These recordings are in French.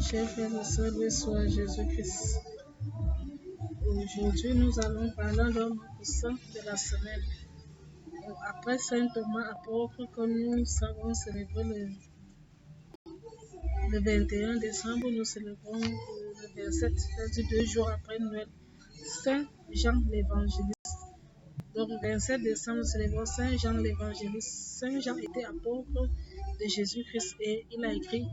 Chers frères et sœurs, loué soit Jésus-Christ. Aujourd'hui, nous allons parler d'un autre saint de la semaine. Après Saint Thomas apôtre que nous savons célébrer le 21 décembre, nous célébrons le 27, c'est-à-dire 2 jours après Noël, Saint Jean l'Évangéliste. Donc, le 27 décembre, nous célébrons Saint Jean l'Évangéliste. Saint Jean était apôtre de Jésus-Christ et il a écrit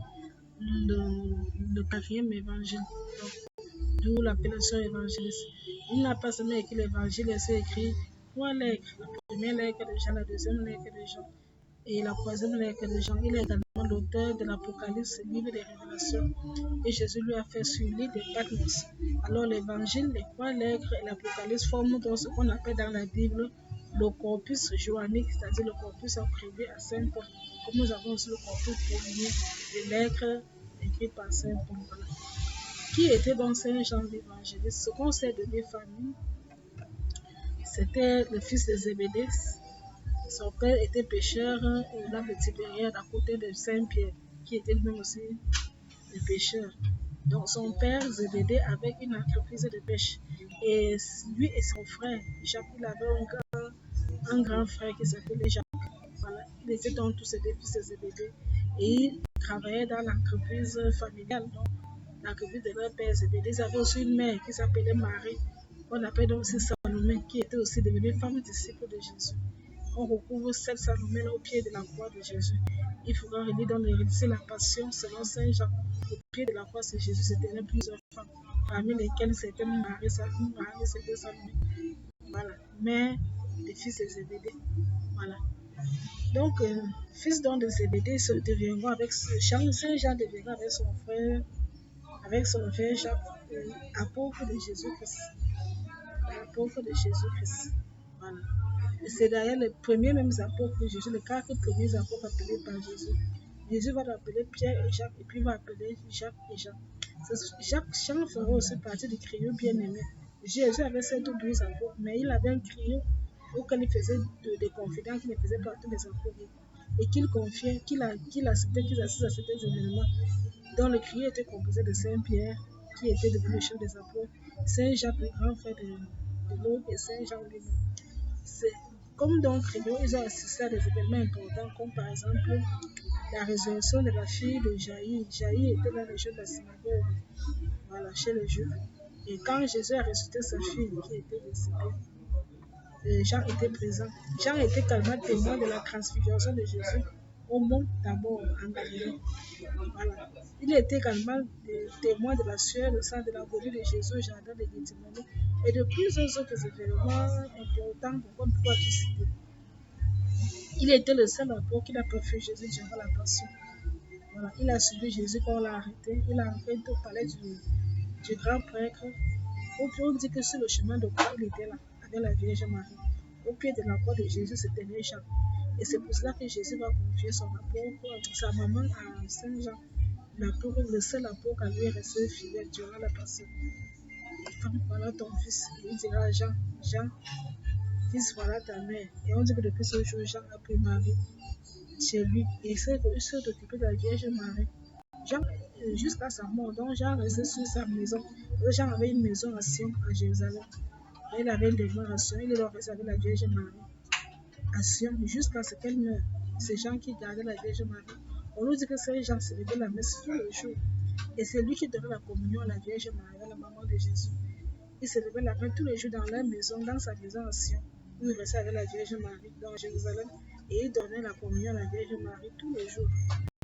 le 4e évangile. D'où l'appellation évangéliste. Il n'a pas seulement écrit l'évangile, il s'est écrit 3 lettres. La première lettre de Jean, la deuxième lettre de Jean et la troisième lettre de Jean. Il est également l'auteur de l'Apocalypse, livre des révélations. Et Jésus lui a fait suivre des Patmos. Alors l'évangile, les 3 lettres et l'Apocalypse forment donc ce qu'on appelle dans la Bible le corpus johannique, c'est-à-dire le corpus attribué à Saint Paul. Comme nous avons aussi le corpus premier des lettres écrites par Saint Paul. Voilà. Qui était donc Saint Jean l'Évangéliste? Ce qu'on sait de mes familles, c'était le fils de Zébédée. Son père était pêcheur au lac de Tibériade à côté de Saint-Pierre, qui était lui-même aussi le pêcheur. Donc son père Zébédée avait une entreprise de pêche. Et lui et son frère, Jacques, il avait un grand frère qui s'appelait Jacques. Voilà. Ils étaient donc tous des fils de Zébédée. Et ils travaillaient dans l'entreprise familiale. Donc, l'entreprise de leur père Zébédée. Ils avaient aussi une mère qui s'appelait Marie, qu'on appelle donc aussi Salomé, qui était aussi devenue femme disciple de Jésus. On recouvre cette Salomé là au pied de la croix de Jésus. Il faudra relire dans les récits la passion selon Saint Jean. Au pied de la croix de Jésus se tenaient plusieurs femmes, parmi lesquelles c'était Marie, c'était Salomé. Voilà, mère des fils de Zébédée. Voilà. Donc, fils donc de Zébédée se deviendra avec Saint Jean deviendra avec son frère Jacques, apôtre de Jésus-Christ. Apôtre de Jésus-Christ. Voilà. Et c'est d'ailleurs les premiers mêmes apôtres de Jésus, les 4 premiers apôtres appelés par Jésus. Jésus va appeler Pierre et Jacques, et puis va appeler Jacques et Jean. Jean fera aussi partie du trio bien-aimé. Jésus avait 7 ou 12 apôtres, mais il avait un trio auquel il faisait des confidences, qu'il ne faisait pas à tous les apôtres. Et qu'il confiait, qu'il acceptait, qu'ils assistent à certains événements. Dont le trio était composé de Saint-Pierre, qui était devenu le chef des apôtres, Saint-Jacques, le grand frère de l'autre, et Saint-Jean lui-même. Comme dans le trio, ils ont assisté à des événements importants, comme par exemple la résurrection de la fille de Jaïr. Jaïr était dans le jeu de la synagogue, voilà, chez les Juifs. Et quand Jésus a ressuscité sa fille qui était décédée, Jean était présent. Jean était également témoin de la transfiguration de Jésus au mont Tabor en Galilée. Voilà. Il était également témoin de la sueur, le sang de l'agonie de Jésus au jardin de Gethsémani et de plusieurs autres événements importants qu'on ne peut pas tous citer. Il était le seul apôtre qui n'a pas fait Jésus durant la passion. Voilà. Il a suivi Jésus quand on l'a arrêté. Il a entré au palais du grand prêtre. On dit que sur le chemin de croix, il était là, avec la Vierge Marie. Au pied de la croix de Jésus, c'était les Jean. Et c'est pour cela que Jésus va confier son apôtre, sa maman à Saint Jean. L'apôtre, le seul apôtre à lui rester fidèle durant la passion. Femme, voilà ton fils. Il dira à Jean, fils, voilà ta mère. Et on dit que depuis ce jour, Jean a pris Marie chez lui. Et il s'est occupé de la Vierge Marie. Jean, jusqu'à sa mort, donc Jean restait sur sa maison. Jean avait une maison à Sion, à Jérusalem. Il avait une demeure à Sion. Il est resté avec la Vierge Marie à Sion jusqu'à ce qu'elle meure. C'est Jean qui gardait la Vierge Marie. On nous dit que Saint Jean célébrait la messe tous les jours. Et c'est lui qui donnait la communion à la Vierge Marie, la maman de Jésus. Il célébrait la messe tous les jours dans leur maison, dans sa maison à Sion, où il restait avec la Vierge Marie dans Jérusalem. Et il donnait la communion à la Vierge Marie tous les jours.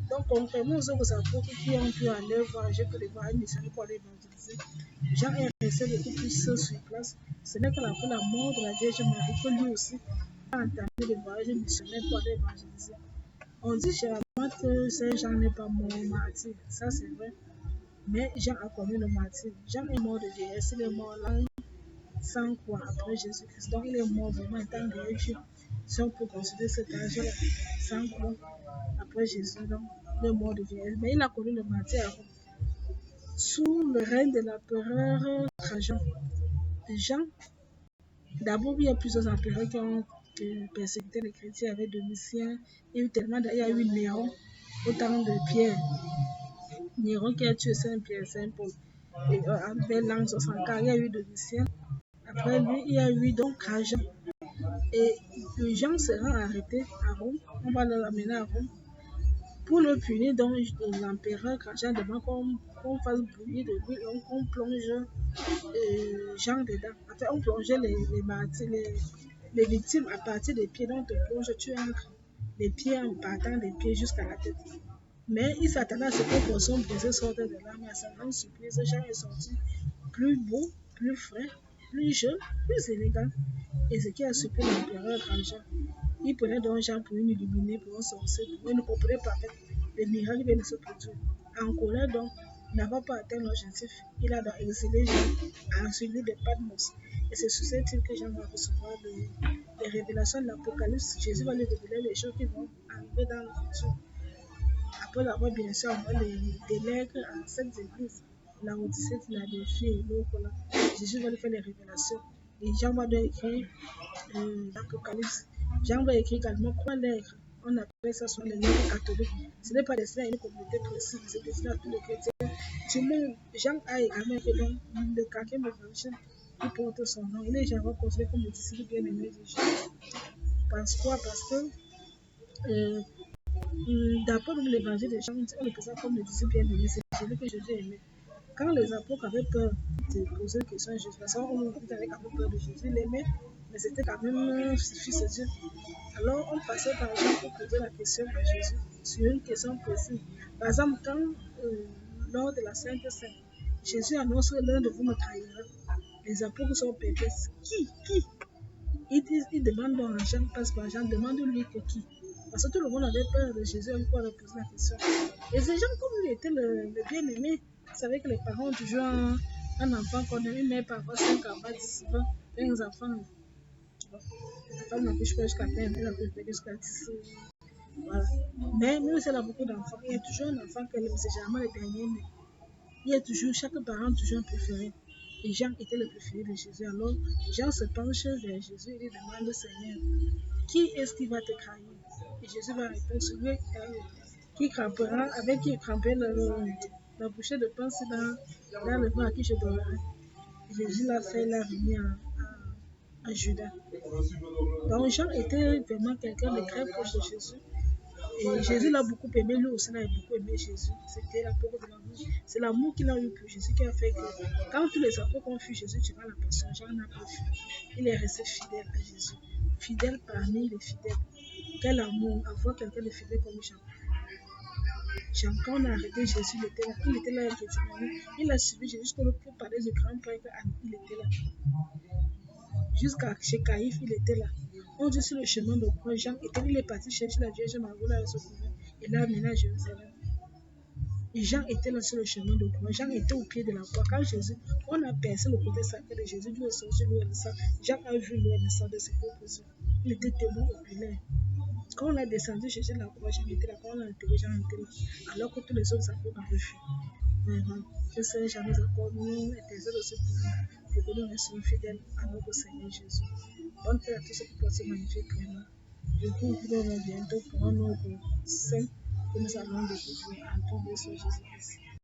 Donc, contrairement aux autres apôtres qui ont pu aller voyager pour les voir un missionnaire pour aller évangéliser, Jean est resté beaucoup plus seul sur place. Ce n'est qu'après la mort de la Vierge Marie que lui aussi a entamé le voyage missionnaire pour aller évangéliser. On dit généralement que Saint Jean n'est pas mort martyr, ça c'est vrai. Mais Jean a connu le martyr. Jean est mort de vieillesse, il est mort là 100 croix après Jésus-Christ. Donc il est mort vraiment étant vieux. Si on peut considérer cet âge-là, 100 croix après Jésus, donc il est mort de vieillesse. Mais il a connu le martyr sous le règne de l'empereur Trajan. Jean, d'abord il y a plusieurs empereurs qui ont persécuté les chrétiens avec Domitien. Il y a eu Néron au temps de Pierre. Néron qui a tué Saint-Pierre et Saint-Paul. Et vers l'an 64, il y a eu Domicile. Après lui, il y a eu donc Trajan. Et Jean sera arrêté à Rome. On va le ramener à Rome. Pour le punir, donc l'empereur Trajan demande qu'on fasse bouillir de l'huile et qu'on plonge Jean dedans. Enfin, on plongeait les victimes à partir des pieds. Donc, on te plonge, tu entres les pieds en partant des pieds jusqu'à la tête. Mais il s'attendait à ce que poisson brisé sorte de là, mais à sa grande surprise, Jean est sorti plus beau, plus frais, plus jeune, plus élégant. Et ce qui a surpris l'empereur Trajan. Il prenait donc Jean pour une illuminée, pour un sorcier, pour une ne comprenait pas les miracles viennent de se produire. En colère donc, n'avant pas atteint l'objectif, il a donc exilé Jean à celui de Patmos. Et c'est sur cette île que Jean va recevoir les révélations de l'Apocalypse. Jésus va lui révéler les choses qui vont arriver dans le futur. Après avoir bien sûr envoyé des lettres à cette église, la Odyssée, Philadelphie et l'autre là, Jésus va lui faire les révélations. Et Jean va lui écrire l'Apocalypse. Jean va écrire également 3 lettres. On appelle ça sur les lettres catholiques. Ce n'est pas destiné à une communauté précise, c'est destiné à tous les chrétiens du monde. Jean a également écrit donc le 4e évangile qui porte son nom. Il est également considéré comme le disciple bien-aimé de Jésus. Pourquoi? Parce que d'après l'évangile de Jean, on le présente comme le disciple bien-aimé, c'est celui que Jésus aimait. Quand les apôtres avaient peur de poser une question à Jésus, parce qu'on avait quand même peur de Jésus, il l'aimait, mais c'était quand même fils de Dieu. Alors on passait par exemple pour poser la question à Jésus sur une question précise. Par exemple, quand lors de la Sainte Seine, Jésus annonce que l'un de vous me trahira, les apôtres sont perplexes. Qui? Il demande donc à Jean, parce que Jean demande-lui que qui. Parce que tout le monde avait peur de Jésus, on peut poser la question. Et ces gens, comme lui était le bien-aimé, savait que les parents ont toujours un enfant qu'on aime, mais parfois 5 enfants, 10, 20, 15 enfants. La femme n'accouche pas jusqu'à 15, elle accouche pas jusqu'à 10. Voilà. Mais même si elle a beaucoup d'enfants, il y a toujours un enfant qu'elle aime, c'est généralement le dernier, mais il y a toujours, chaque parent a toujours un préféré. Et Jean était le préféré de Jésus. Alors, Jean se penche vers Jésus et lui demande, Seigneur, qui est-ce qui va te trahir? Et Jésus va répondre, celui qui crampera, avec qui crampait la bouchée de pain, c'est dans le vin à qui je donnerai. Jésus l'a fait, l'a remis à Judas. Donc Jean était vraiment quelqu'un de très proche de Jésus. Et Jésus l'a beaucoup aimé, lui aussi l'a beaucoup aimé Jésus. C'était l'apôtre de l'amour. C'est l'amour qu'il a eu pour Jésus qui a fait que quand tous les apôtres ont fui Jésus durant la passion, Jean n'a pas fui. Il est resté fidèle à Jésus. Fidèle parmi les fidèles. Quel amour, avoir quelqu'un de fidèle comme Jean. Jean, quand on a arrêté Jésus, il était là avec Gethsemane. Il a suivi Jésus jusqu'au palais du grand prêtre, il était là. Jusqu'à chez Caïphe, il était là. On dit sur le chemin de croix, Jean il est parti chercher la Vierge Marie à se couvrir et l'a amené à Jérusalem. Et Jean était là sur le chemin de croix. Jean était au pied de la croix. Quand Jésus, on a percé le côté sacré de Jésus, lui est sorti l'eau et le sang. Jean a vu l'eau et le sang de ses propres yeux. Il était témoin oculaire. Quand on a descendu chercher la croix, Jean était là. Quand on a enterré, Jean était là. Alors que tous les autres apôtres avaient fui. Que ce Jean nous accorde, nous, éternels aussi pour que nous restions fidèles à notre Seigneur Jésus. Bonne fête à tous ceux qui portent ce magnifique prénom. Je vous retrouve bientôt pour un autre saint que nous allons découvrir en ton nom, Jésus-Christ.